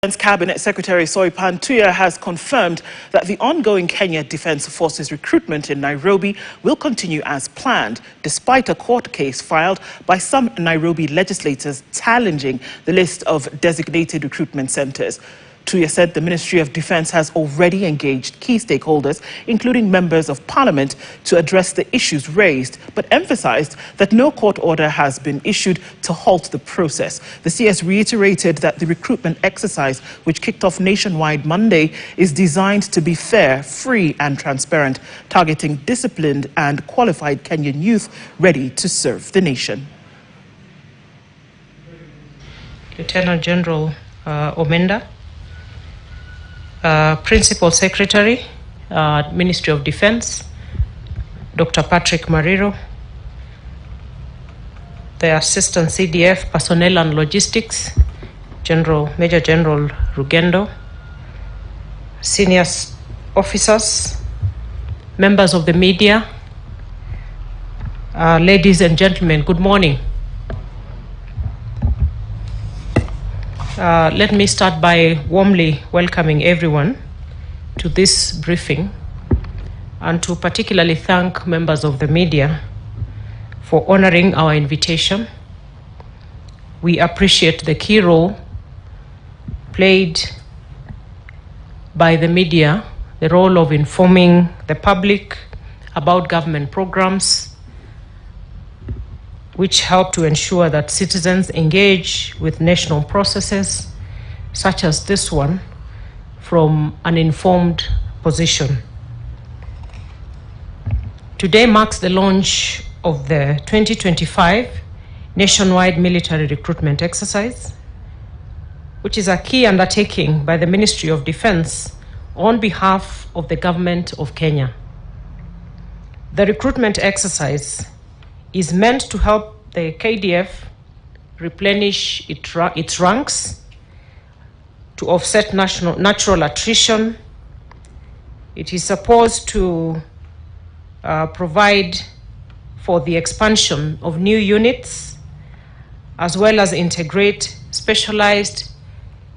Cabinet Secretary Soipan Tuya has confirmed that the ongoing Kenya Defence Forces recruitment in Nairobi will continue as planned, despite a court case filed by some Nairobi legislators challenging the list of designated recruitment centres. Tuya said the Ministry of Defence has already engaged key stakeholders, including members of Parliament, to address the issues raised, but emphasised that no court order has been issued to halt the process. The CS reiterated that the recruitment exercise, which kicked off nationwide Monday, is designed to be fair, free and transparent, targeting disciplined and qualified Kenyan youth ready to serve the nation. Lieutenant General Omenda, Principal Secretary, Ministry of Defence, Dr. Patrick Mariro, the Assistant CDF, Personnel and Logistics, Major General Rugendo, senior officers, members of the media, ladies and gentlemen, good morning. Let me start by warmly welcoming everyone to this briefing and to particularly thank members of the media for honoring our invitation. We appreciate the key role played by the media, the role of informing the public about government programs, which help to ensure that citizens engage with national processes, such as this one, from an informed position. Today marks the launch of the 2025 nationwide military recruitment exercise, which is a key undertaking by the Ministry of Defence on behalf of the Government of Kenya. The recruitment exercise is meant to help the KDF replenish its ranks, to offset natural attrition. It is supposed to provide for the expansion of new units, as well as integrate specialized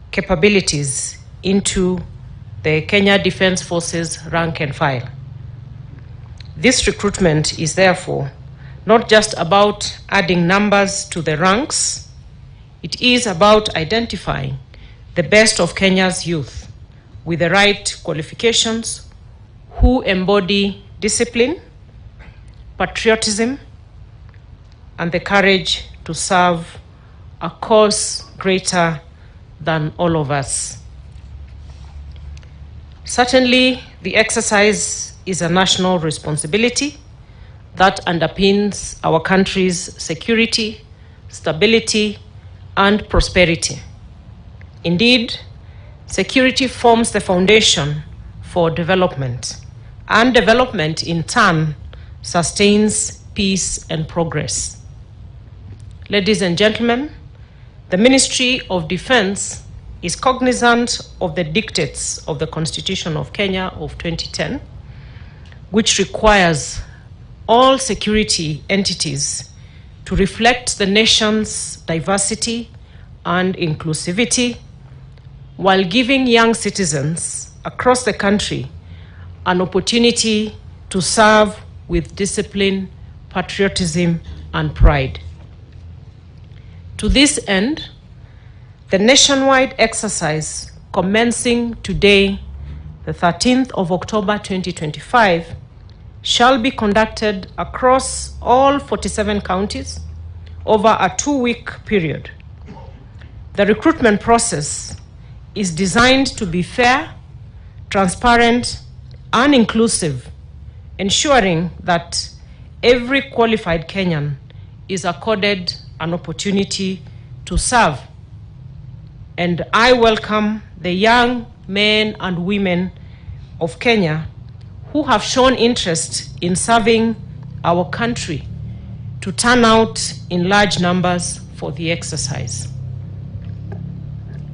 capabilities into the Kenya Defence Forces rank and file. This recruitment is therefore not just about adding numbers to the ranks, it is about identifying the best of Kenya's youth with the right qualifications who embody discipline, patriotism, and the courage to serve a cause greater than all of us. Certainly, the exercise is a national responsibility that underpins our country's security, stability, and prosperity. Indeed, security forms the foundation for development, and development in turn sustains peace and progress. Ladies and gentlemen, the Ministry of Defence is cognizant of the dictates of the Constitution of Kenya of 2010, which requires all security entities to reflect the nation's diversity and inclusivity, while giving young citizens across the country an opportunity to serve with discipline, patriotism, and pride. To this end, the nationwide exercise commencing today, the 13th of October 2025, shall be conducted across all 47 counties over a 2-week period. The recruitment process is designed to be fair, transparent, and inclusive, ensuring that every qualified Kenyan is accorded an opportunity to serve. And I welcome the young men and women of Kenya who have shown interest in serving our country to turn out in large numbers for the exercise.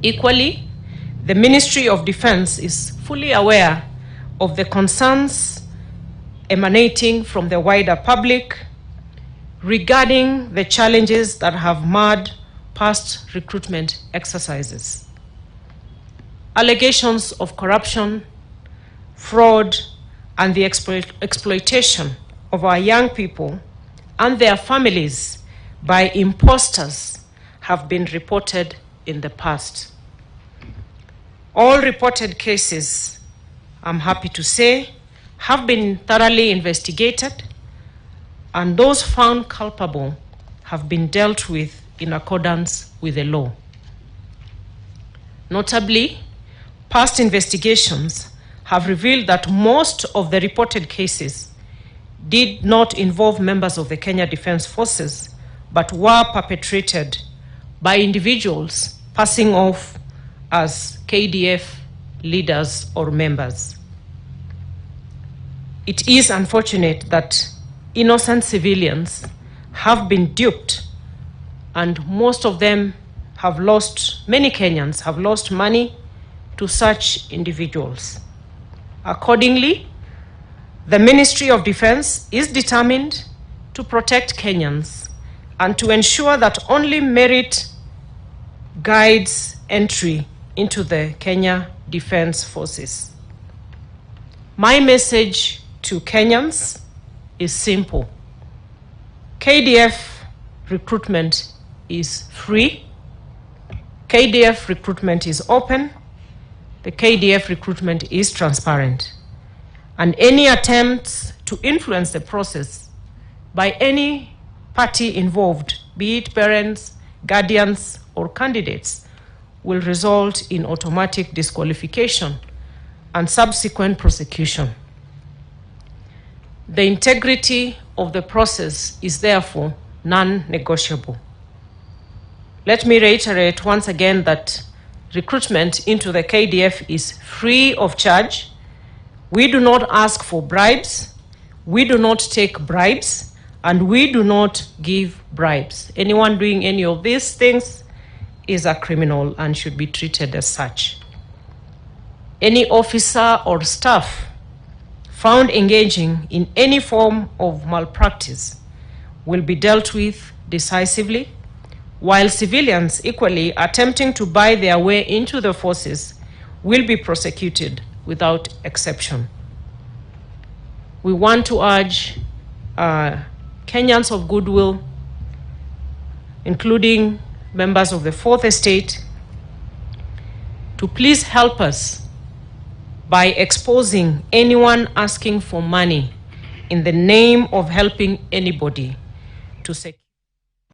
Equally, the Ministry of Defence is fully aware of the concerns emanating from the wider public regarding the challenges that have marred past recruitment exercises. allegations of corruption, fraud, and the exploitation of our young people and their families by imposters have been reported in the past. All reported cases, I'm happy to say, have been thoroughly investigated, and those found culpable have been dealt with in accordance with the law. Notably, past investigations have revealed that most of the reported cases did not involve members of the Kenya Defence Forces, but were perpetrated by individuals passing off as KDF leaders or members. It is unfortunate that innocent civilians have been duped, and most of them have lost, many Kenyans have lost money to such individuals. Accordingly, the Ministry of Defense is determined to protect Kenyans and to ensure that only merit guides entry into the Kenya Defence Forces. My message to Kenyans is simple. KDF recruitment is free. KDF recruitment is open. The KDF recruitment is transparent. And any attempts to influence the process by any party involved, be it parents, guardians, or candidates, will result in automatic disqualification and subsequent prosecution. The integrity of the process is therefore non-negotiable. Let me reiterate once again that recruitment into the KDF is free of charge. We do not ask for bribes, we do not take bribes, and we do not give bribes. Anyone doing any of these things is a criminal and should be treated as such. Any officer or staff found engaging in any form of malpractice will be dealt with decisively, while civilians equally attempting to buy their way into the forces will be prosecuted without exception. We want to urge Kenyans of goodwill, including members of the Fourth Estate, to please help us by exposing anyone asking for money in the name of helping anybody to secure